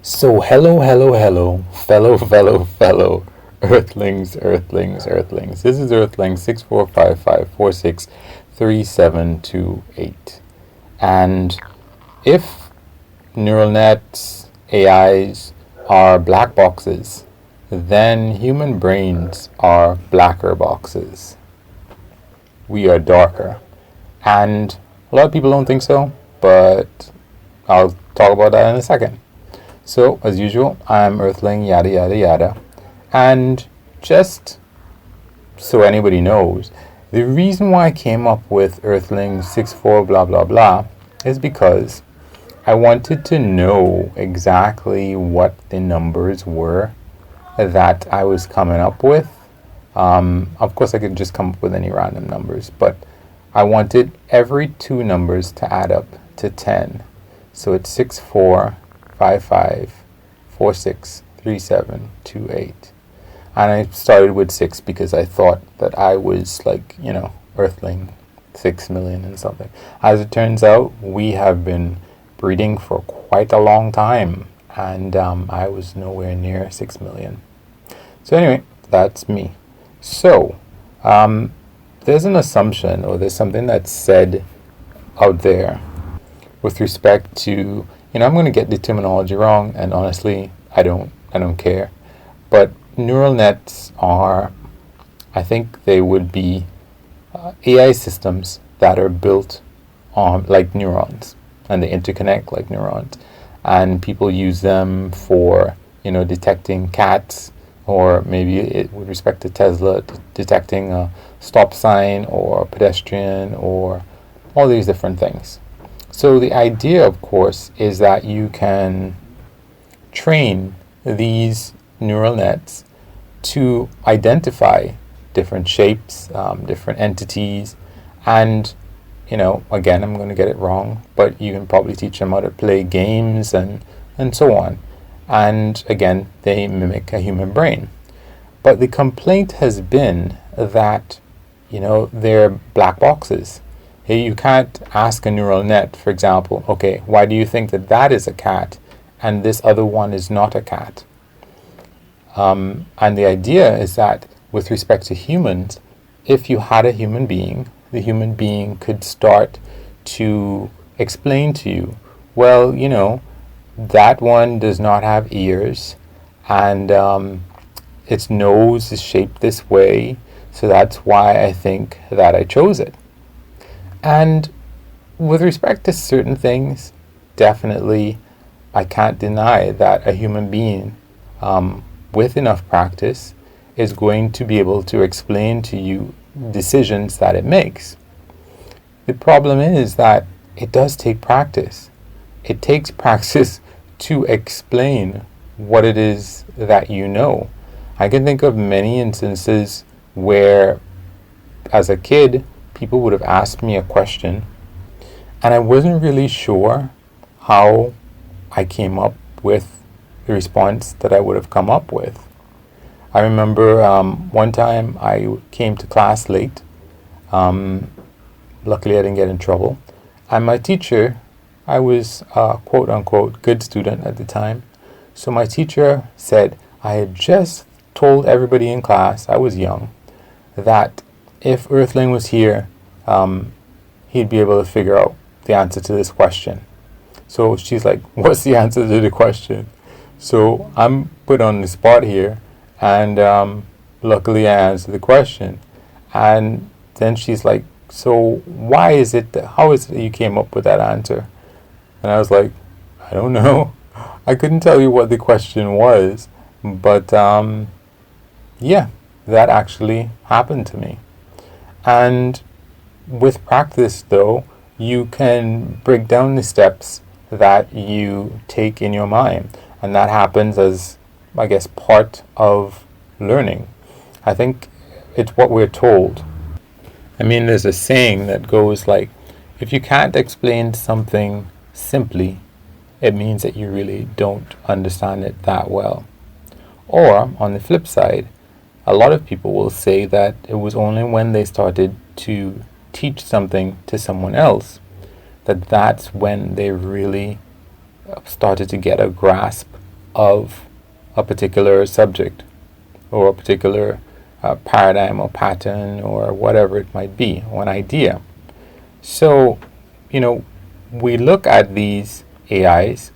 So, hello, fellow Earthlings. This is Earthling 6455463728. And if neural nets, AIs are black boxes, then human brains are blacker boxes. We are darker. And a lot of people don't think so, but I'll talk about that in a second. So, as usual, I'm Earthling, yada yada yada. And just so anybody knows, the reason why I came up with Earthling 64 blah blah blah is because I wanted to know exactly what the numbers were that I was coming up with. Of course, I could just come up with any random numbers, but I wanted every two numbers to add up to 10. So it's 6455463728. And I started with 6 because I thought that I was Earthling 6 million and something. As it turns out, we have been breeding for quite a long time, and I was nowhere near 6 million. So anyway, that's me. So, there's an assumption, or there's something that's said out there with respect to, I'm going to get the terminology wrong, and honestly, I don't care. But neural nets are, I think they would be AI systems that are built on like neurons, and they interconnect like neurons, and people use them for, detecting cats, or maybe with respect to Tesla, detecting a stop sign or a pedestrian, or all these different things. So the idea, of course, is that you can train these neural nets to identify different shapes, different entities, and, again, I'm going to get it wrong, but you can probably teach them how to play games and so on. And again, they mimic a human brain. But the complaint has been that, they're black boxes. You can't ask a neural net, for example, okay, why do you think that that is a cat and this other one is not a cat? And the idea is that with respect to humans, if you had a human being, the human being could start to explain to you, well, that one does not have ears, and its nose is shaped this way, so that's why I think that I chose it. And with respect to certain things, definitely, I can't deny that a human being with enough practice is going to be able to explain to you decisions that it makes. The problem is that it does take practice. It takes practice to explain what it is that you know. I can think of many instances where, as a kid, people would have asked me a question, and I wasn't really sure how I came up with the response that I would have come up with. I remember one time I came to class late. Luckily, I didn't get in trouble. And my teacher, I was a quote-unquote good student at the time, so my teacher said I had just told everybody in class, I was young, that if Earthling was here, he'd be able to figure out the answer to this question. So she's like, what's the answer to the question? So I'm put on the spot here, and luckily I answered the question. And then she's like, so how is it that you came up with that answer? And I was like, I don't know. I couldn't tell you what the question was, but yeah, that actually happened to me. And with practice, though, you can break down the steps that you take in your mind. And that happens as, I guess, part of learning. I think it's what we're told. I mean, there's a saying that goes like, if you can't explain something simply, it means that you really don't understand it that well. Or, on the flip side, a lot of people will say that it was only when they started to teach something to someone else that's when they really started to get a grasp of a particular subject or a particular paradigm or pattern or whatever it might be, or an idea. So, we look at these AIs,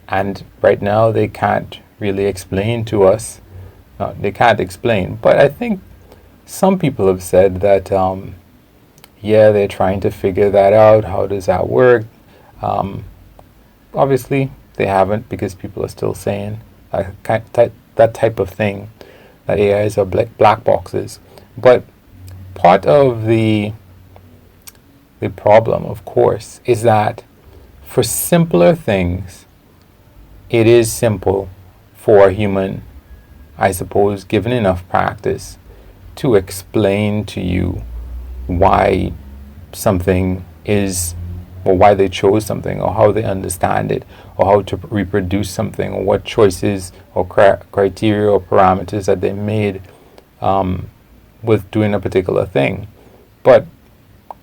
and right now they can't really explain to us. They can't explain, but I think some people have said that, yeah, they're trying to figure that out. How does that work? Obviously, they haven't, because people are still saying that type of thing, that AIs are black boxes. But part of the problem, of course, is that for simpler things, it is simple for a human, I suppose, given enough practice, to explain to you why something is, or why they chose something, or how they understand it, or how to reproduce something, or what choices or criteria or parameters that they made with doing a particular thing. But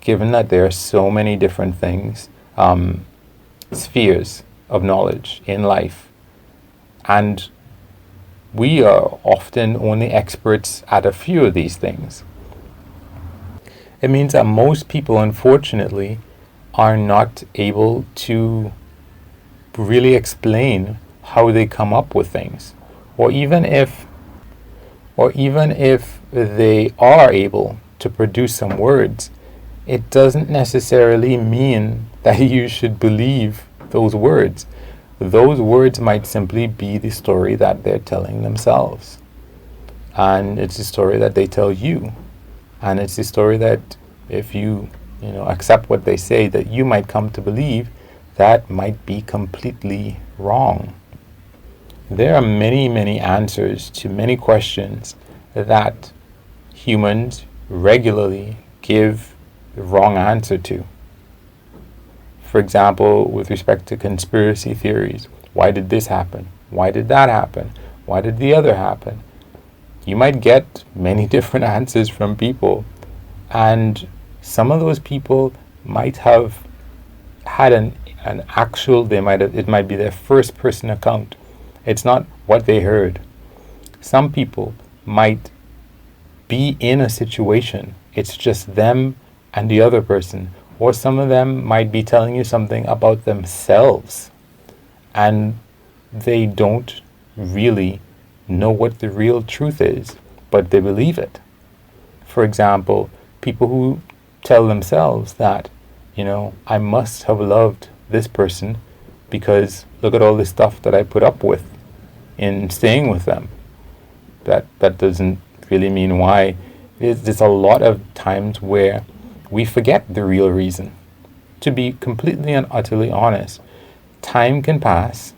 given that there are so many different things, spheres of knowledge in life, and we are often only experts at a few of these things, it means that most people, unfortunately, are not able to really explain how they come up with things. Or even if they are able to produce some words, it doesn't necessarily mean that you should believe those words. Those words might simply be the story that they're telling themselves. And it's the story that they tell you. And it's the story that, if you accept what they say, that you might come to believe, that might be completely wrong. There are many, many answers to many questions that humans regularly give the wrong answer to. For example, with respect to conspiracy theories, why did this happen? Why did that happen? Why did the other happen? You might get many different answers from people, and some of those people might have had an actual, it might be their first person account. It's not what they heard. Some people might be in a situation, it's just them and the other person. Or some of them might be telling you something about themselves, and they don't really know what the real truth is, but they believe it. For example, people who tell themselves that, I must have loved this person because look at all this stuff that I put up with in staying with them. That doesn't really mean why. There's a lot of times where we forget the real reason. To be completely and utterly honest, time can pass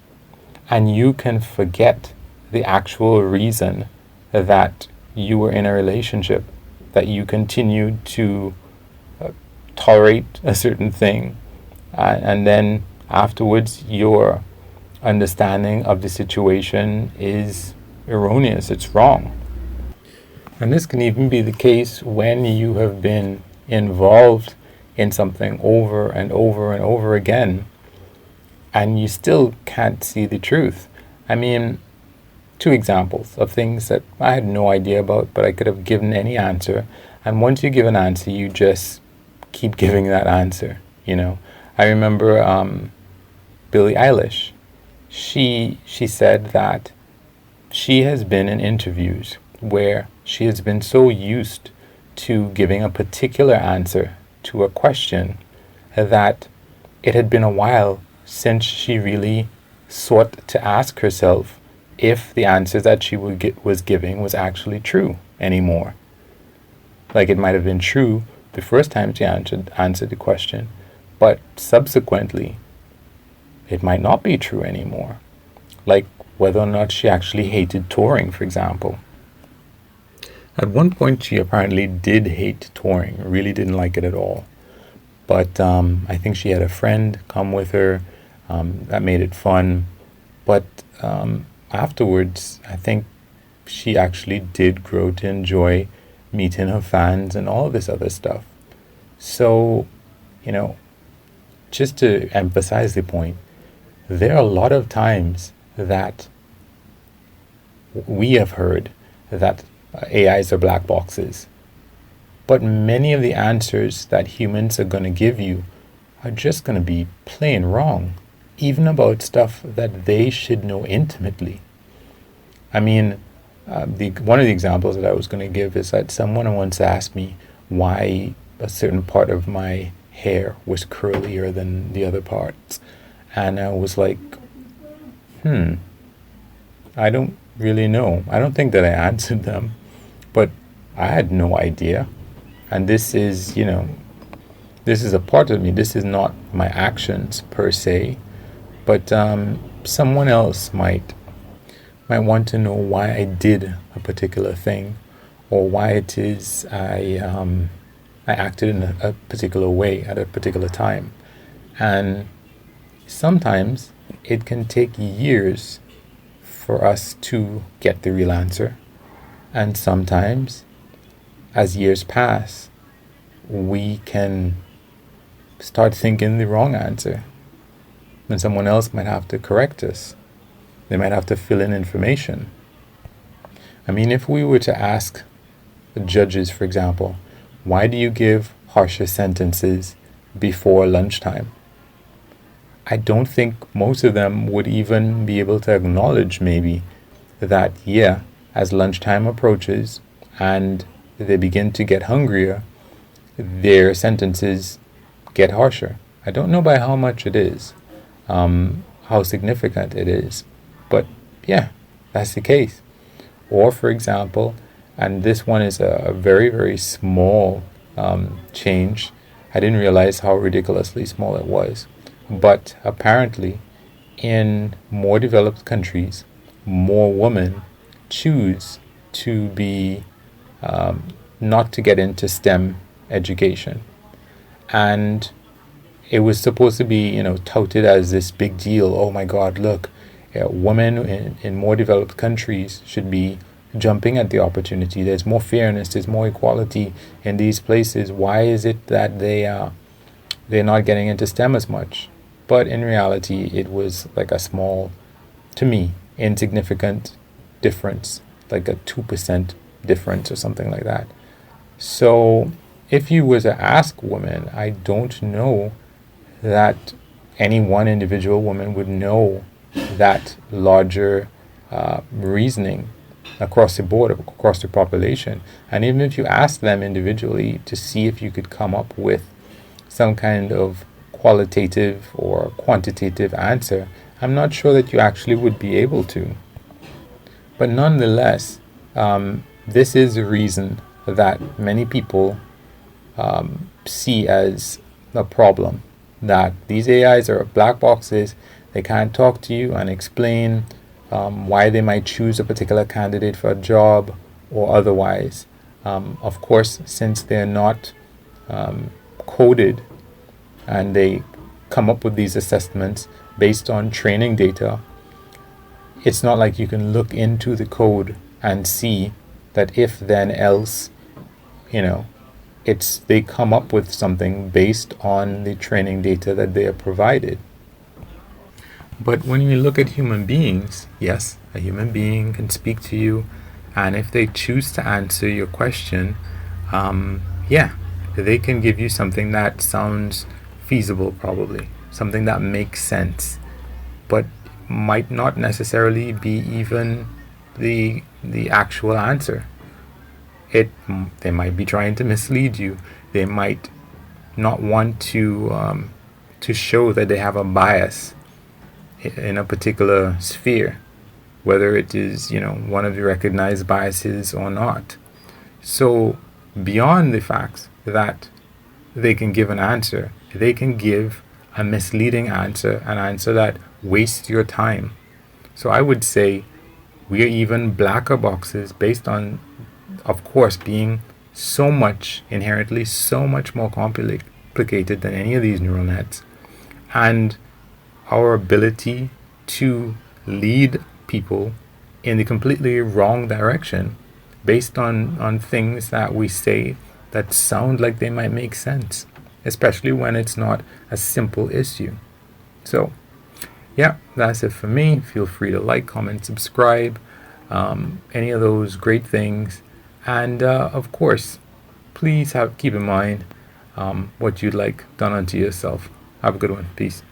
and you can forget the actual reason that you were in a relationship, that you continued to tolerate a certain thing, and then afterwards your understanding of the situation is erroneous, it's wrong. And this can even be the case when you have been involved in something over and over and over again, and you still can't see the truth. I mean, 2 examples of things that I had no idea about, but I could have given any answer. And once you give an answer, you just keep giving that answer. I remember Billie Eilish. She said that she has been in interviews where she has been so used to giving a particular answer to a question that it had been a while since she really sought to ask herself if the answer that she was giving was actually true anymore. Like, it might have been true the first time she answered the question, but subsequently it might not be true anymore. Like whether or not she actually hated touring, for example. At one point she apparently did hate touring, really didn't like it at all. But I think she had a friend come with her that made it fun. But afterwards, I think she actually did grow to enjoy meeting her fans and all of this other stuff. So, just to emphasize the point, there are a lot of times that we have heard that AIs are black boxes. But many of the answers that humans are going to give you are just going to be plain wrong, even about stuff that they should know intimately. I mean, one of the examples that I was going to give is that someone once asked me why a certain part of my hair was curlier than the other parts. And I was like, I don't really know. I don't think that I answered them, but I had no idea. And this is, this is a part of me. This is not my actions per se, but someone else might want to know why I did a particular thing, or why it is I acted in a particular way at a particular time. And sometimes it can take years for us to get the real answer. And sometimes, as years pass, we can start thinking the wrong answer. And someone else might have to correct us. They might have to fill in information. I mean, if we were to ask the judges, for example, why do you give harsher sentences before lunchtime? I don't think most of them would even be able to acknowledge maybe that, yeah, as lunchtime approaches and they begin to get hungrier, their sentences get harsher. I don't know by how much it is, how significant it is, but yeah, that's the case. Or, for example, and this one is a very, very small change. I didn't realize how ridiculously small it was. But apparently, in more developed countries, more women choose to be not to get into STEM education. And it was supposed to be, touted as this big deal. Oh my God, look, women in more developed countries should be jumping at the opportunity. There's more fairness, there's more equality in these places. Why is it that they're not getting into STEM as much? But in reality, it was like a small, to me, insignificant difference, like a 2% difference or something like that. So if you were to ask women, I don't know that any one individual woman would know that larger reasoning across the board, across the population. And even if you ask them individually to see if you could come up with some kind of qualitative or quantitative answer, I'm not sure that you actually would be able to. But nonetheless, this is a reason that many people see as a problem, that these AIs are black boxes. They can't talk to you and explain why they might choose a particular candidate for a job or otherwise. Of course, since they're not coded, and they come up with these assessments based on training data, it's not like you can look into the code and see that if then else, they come up with something based on the training data that they are provided. But when you look at human beings, yes, a human being can speak to you, and if they choose to answer your question, they can give you something that sounds feasible, probably something that makes sense, but might not necessarily be even the actual answer. They might be trying to mislead you. They might not want to show that they have a bias in a particular sphere, whether it is one of the recognized biases or not. So beyond the fact that they can give an answer, they can give a misleading answer, an answer that wastes your time. So I would say we are even blacker boxes based on, of course, being inherently so much more complicated than any of these neural nets, and our ability to lead people in the completely wrong direction based on things that we say that sound like they might make sense, especially when it's not a simple issue. So, yeah, that's it for me. Feel free to like, comment, subscribe. any of those great things. And of course, please keep in mind what you'd like done unto yourself. Have a good one. Peace.